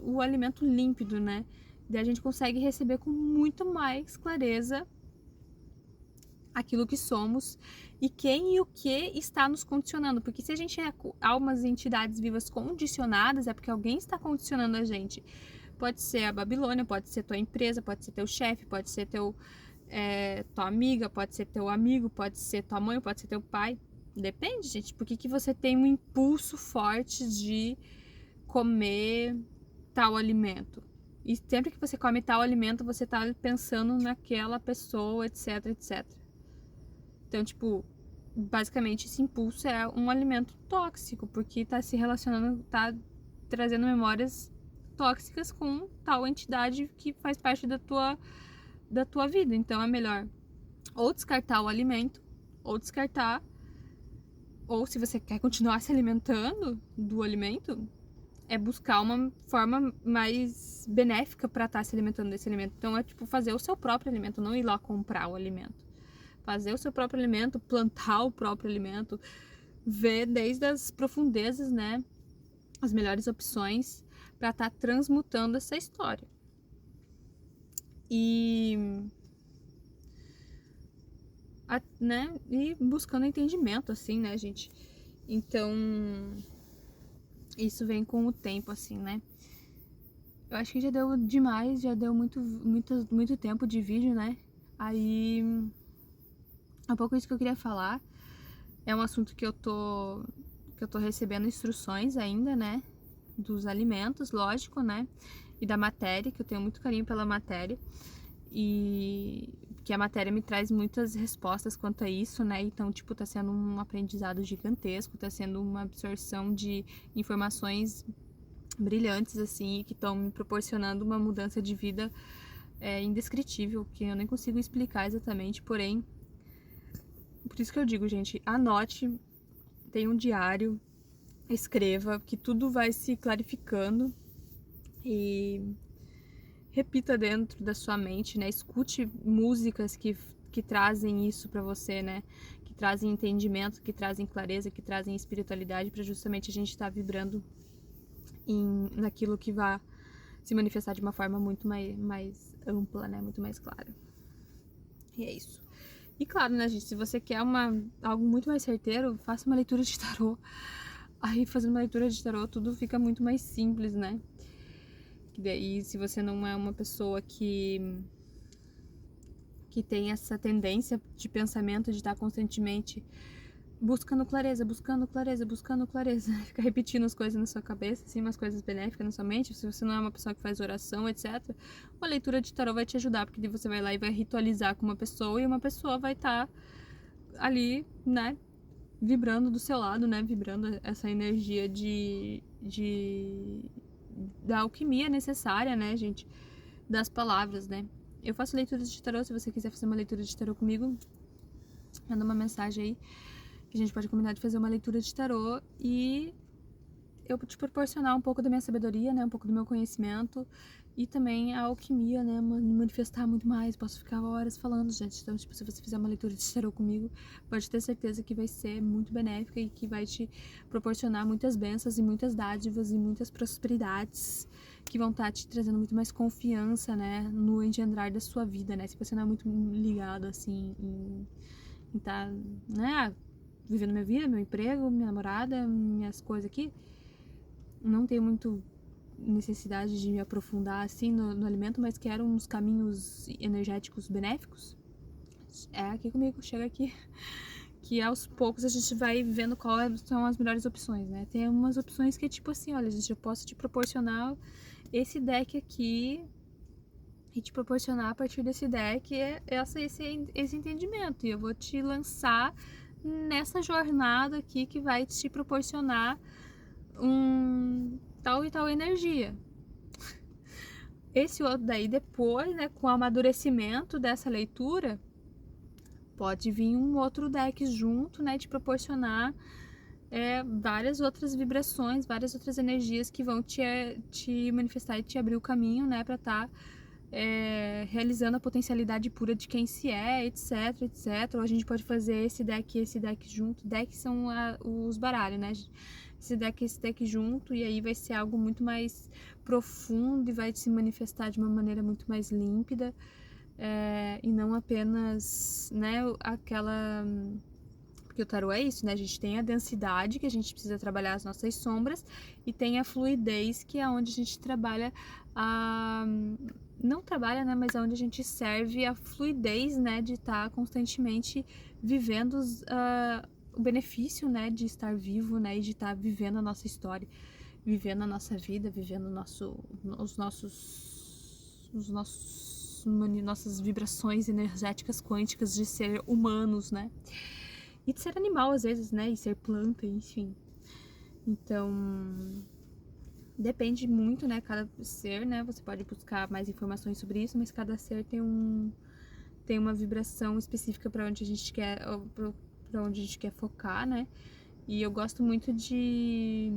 o alimento límpido, né? Daí a gente consegue receber com muito mais clareza aquilo que somos e quem e o que está nos condicionando. Porque se a gente é almas e entidades vivas condicionadas, é porque alguém está condicionando a gente. Pode ser a Babilônia, pode ser tua empresa, pode ser teu chefe, pode ser tua amiga, pode ser teu amigo, pode ser tua mãe, pode ser teu pai. Depende, gente. Por que você tem um impulso forte de comer tal alimento? E sempre que você come tal alimento, você tá pensando naquela pessoa, etc, etc. Então, tipo, basicamente esse impulso é um alimento tóxico, porque tá se relacionando, tá trazendo memórias tóxicas com tal entidade que faz parte da tua vida. Então é melhor ou descartar o alimento, ou descartar, ou se você quer continuar se alimentando do alimento, buscar uma forma mais benéfica para estar se alimentando desse alimento. Então é tipo fazer o seu próprio alimento, não ir lá comprar o alimento. Fazer o seu próprio alimento, plantar o próprio alimento, ver desde as profundezas, né, as melhores opções para estar transmutando essa história. E buscando entendimento, assim, né, gente? Então, isso vem com o tempo, assim, né? Eu acho que já deu demais, já deu muito tempo de vídeo, né? Aí, é um pouco isso que eu queria falar. É um assunto que eu tô recebendo instruções ainda, né? Dos alimentos, lógico, né? E da matéria, que eu tenho muito carinho pela matéria. E que a matéria me traz muitas respostas quanto a isso, né? Então, tipo, tá sendo um aprendizado gigantesco, tá sendo uma absorção de informações brilhantes, assim, que estão me proporcionando uma mudança de vida indescritível, que eu nem consigo explicar exatamente, porém, por isso que eu digo, gente, anote, tenha um diário, escreva, que tudo vai se clarificando e repita dentro da sua mente, né? Escute músicas que trazem isso pra você, né? Que trazem entendimento, que trazem clareza, que trazem espiritualidade, para justamente a gente estar vibrando naquilo que vai se manifestar de uma forma muito mais ampla, né? Muito mais clara. E é isso. E claro, né, gente, se você quer algo muito mais certeiro, faça uma leitura de tarô. Aí, fazendo uma leitura de tarô, tudo fica muito mais simples, né? E daí, se você não é uma pessoa que tem essa tendência de pensamento de estar constantemente buscando clareza, buscando clareza, buscando clareza, fica repetindo as coisas na sua cabeça, assim, umas coisas benéficas na sua mente. Se você não é uma pessoa que faz oração, etc., uma leitura de tarô vai te ajudar, porque você vai lá e vai ritualizar com uma pessoa, e uma pessoa vai estar ali, né, vibrando do seu lado, né, vibrando essa energia da alquimia necessária, né, gente, das palavras, né. Eu faço leituras de tarô, se você quiser fazer uma leitura de tarô comigo, manda uma mensagem aí, que a gente pode combinar de fazer uma leitura de tarô e eu te proporcionar um pouco da minha sabedoria, né, um pouco do meu conhecimento e também a alquimia, né, manifestar muito mais. Posso ficar horas falando, gente. Então, tipo, se você fizer uma leitura de tarô comigo, pode ter certeza que vai ser muito benéfica e que vai te proporcionar muitas bênçãos e muitas dádivas e muitas prosperidades que vão estar te trazendo muito mais confiança, né, no engendrar da sua vida, né. Se você não é muito ligado, assim, em estar, né, vivendo minha vida, meu emprego, minha namorada, minhas coisas aqui, não tenho muito necessidade de me aprofundar assim no alimento, mas quero uns caminhos energéticos benéficos, é aqui comigo, chega aqui, que aos poucos a gente vai vendo quais são as melhores opções, né? Tem umas opções que é tipo assim, olha, gente, eu posso te proporcionar esse deck aqui e te proporcionar a partir desse deck esse entendimento, e eu vou te lançar nessa jornada aqui que vai te proporcionar tal e tal energia. Esse outro daí depois, né, com o amadurecimento dessa leitura, pode vir um outro deck junto, né, te proporcionar várias outras vibrações, várias outras energias que vão te manifestar e te abrir o caminho, né, pra estar realizando a potencialidade pura de quem se é, etc, etc. Ou a gente pode fazer esse deck e esse deck junto. Decks são os baralhos, né? Esse deck e esse deck junto, e aí vai ser algo muito mais profundo e vai se manifestar de uma maneira muito mais límpida, e não apenas, né, aquela... Porque o tarô é isso, né? A gente tem a densidade, que a gente precisa trabalhar as nossas sombras, e tem a fluidez, que é onde a gente trabalha a... Não trabalha, né? Mas é onde a gente serve a fluidez, né? De estar constantemente vivendo o benefício, né? De estar vivo, né? E de estar vivendo a nossa história, vivendo a nossa vida, vivendo nossas vibrações energéticas quânticas de ser humanos, né? E de ser animal, às vezes, né? E ser planta, enfim. Então, depende muito, né? Cada ser, né? Você pode buscar mais informações sobre isso, mas cada ser tem uma vibração específica para onde a gente quer, para onde a gente quer focar, né? E eu gosto muito de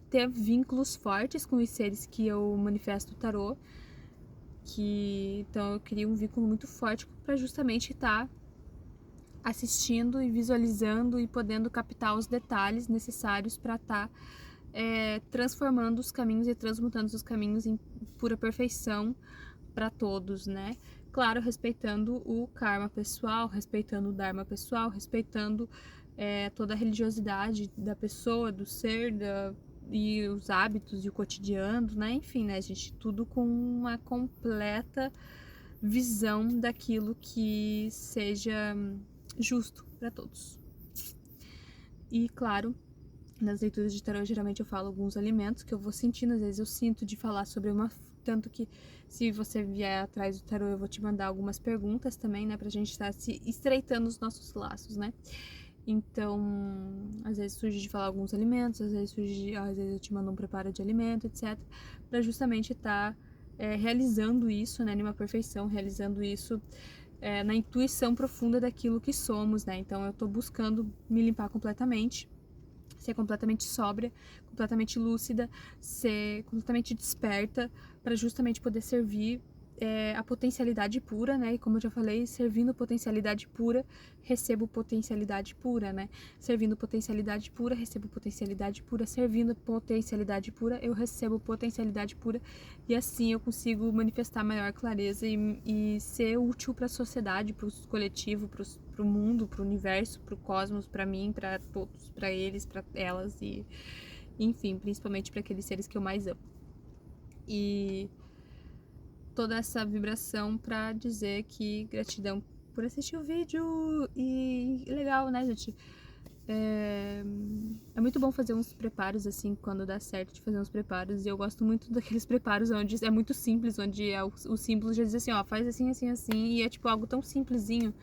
ter vínculos fortes com os seres que eu manifesto o tarô. Então eu crio um vínculo muito forte para justamente estar assistindo e visualizando e podendo captar os detalhes necessários para estar transformando os caminhos e transmutando os caminhos em pura perfeição para todos, né? Claro, respeitando o karma pessoal, respeitando o dharma pessoal, respeitando toda a religiosidade da pessoa, do ser, e os hábitos e o cotidiano, né? Enfim, né, gente? Tudo com uma completa visão daquilo que seja justo para todos. E claro, nas leituras de tarô geralmente eu falo alguns alimentos que eu vou sentindo, às vezes eu sinto de falar sobre tanto que se você vier atrás do tarô eu vou te mandar algumas perguntas também, né, pra gente estar se estreitando os nossos laços, né. Então, às vezes surge de falar alguns alimentos, às vezes eu te mando um preparo de alimento, etc, pra justamente estar realizando isso, né, numa perfeição, realizando isso na intuição profunda daquilo que somos, né? Então eu tô buscando me limpar completamente, ser completamente sóbria, completamente lúcida, ser completamente desperta, para justamente poder servir a potencialidade pura, né? E como eu já falei, servindo potencialidade pura, recebo potencialidade pura, né? Servindo potencialidade pura, recebo potencialidade pura. Servindo potencialidade pura, eu recebo potencialidade pura. E assim eu consigo manifestar maior clareza e ser útil para a sociedade, para o coletivo, para o mundo, para o universo, para o cosmos, para mim, para todos, para eles, para elas e, enfim, principalmente para aqueles seres que eu mais amo. E toda essa vibração pra dizer que gratidão por assistir o vídeo. E legal, né, gente? É muito bom fazer uns preparos, assim, quando dá certo de fazer uns preparos. E eu gosto muito daqueles preparos onde é muito simples, onde o símbolo já diz assim, ó, faz assim, assim, assim. E é, tipo, algo tão simplesinho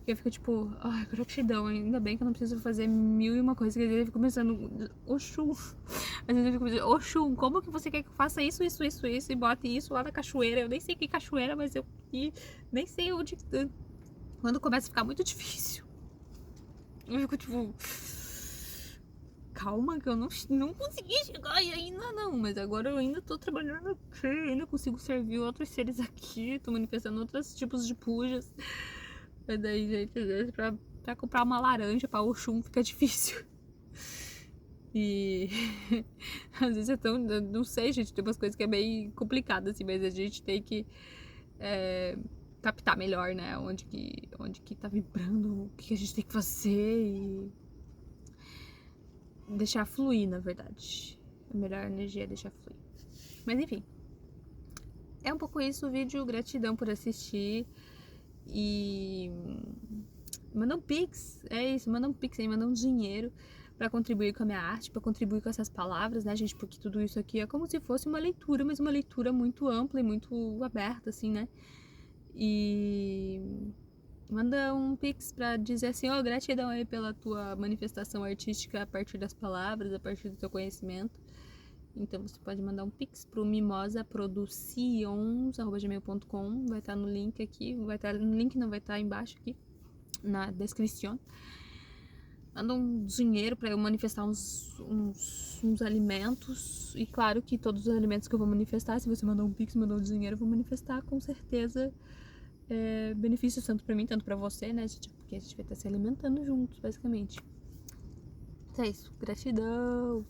que eu fico, tipo, ai, gratidão. Ainda bem que eu não preciso fazer 1001 coisa. Que às vezes eu fico pensando, Oxum. Às vezes eu fico pensando, Oxum, como que você quer que eu faça isso, isso, isso, isso? E bote isso lá na cachoeira. Eu nem sei que cachoeira, mas eu nem sei onde... Quando começa a ficar muito difícil, eu fico, tipo... Calma, que eu não consegui chegar aí ainda não, mas agora eu ainda tô trabalhando aqui, ainda consigo servir outros seres aqui, tô manifestando outros tipos de pujas. E daí, gente, às vezes pra comprar uma laranja pra Oxum fica difícil. E às vezes é tão... Não sei, gente, tem umas coisas que é bem complicado, assim, mas a gente tem que captar melhor, né? Onde que tá vibrando, o que a gente tem que fazer e deixar fluir, na verdade. A melhor energia é deixar fluir. Mas enfim, é um pouco isso o vídeo. Gratidão por assistir. E manda um pix, é isso, manda um pix aí, manda um dinheiro pra contribuir com a minha arte, pra contribuir com essas palavras, né, gente? Porque tudo isso aqui é como se fosse uma leitura, mas uma leitura muito ampla e muito aberta, assim, né? E manda um pix pra dizer assim, ó, gratidão aí pela tua manifestação artística a partir das palavras, a partir do teu conhecimento. Então você pode mandar um pix pro mimosaproducions@gmail.com. Vai estar no link aqui, vai estar no link, não vai estar embaixo aqui na descrição. Manda um dinheiro para eu manifestar uns alimentos. E claro que todos os alimentos que eu vou manifestar, se você mandar um pix, mandar um dinheiro, eu vou manifestar com certeza benefícios tanto para mim, tanto para você, né, gente? Porque a gente vai estar se alimentando juntos, basicamente. Então é isso. Gratidão!